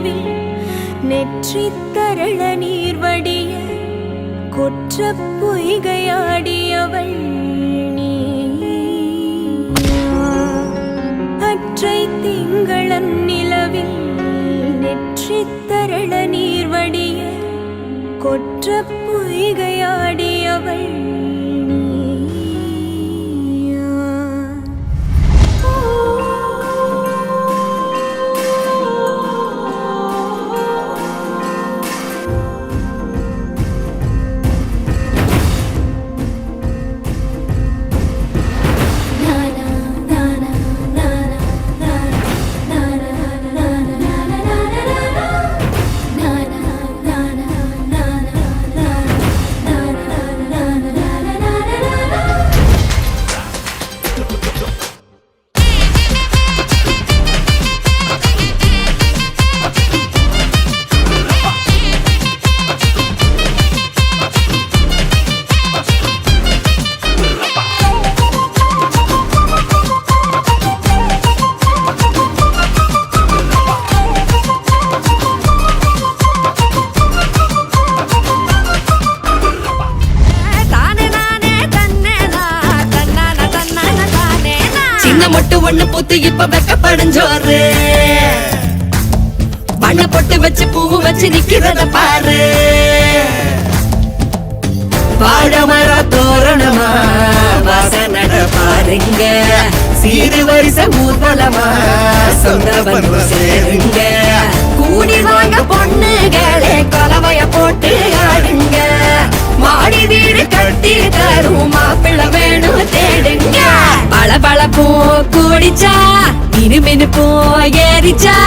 நிலவில் நெற்றி தரள நீர் வடிய கொற்ற பொய்கையாடியவள் அற்றை திங்களன் நிலவில் நெற்றி தரள நீர் வடிய கொற்ற பொய்கையாடியவள் மொட்டு ஒண்ணு பூத்து இப்ப வெக்கப்படைஞ்சோரு பண்ண பொட்டு வச்சு பூவு வச்சு நிக்கிறத பாரு வாழமர தோரணமா வாசனட பாருங்க சீரு வரிசை ஊர்வலமா சொந்த வந்து சேருங்க கூடி வாங்க பொண்ணுகளே கொலவைய போட்டு ஆடுங்க மாடி வீடு கட்டி தரும் மாப்பிள்ள வேணும் தேடுங்க பல பல பூ கூடிச்சா மினு மினு பூ ஏறிச்சா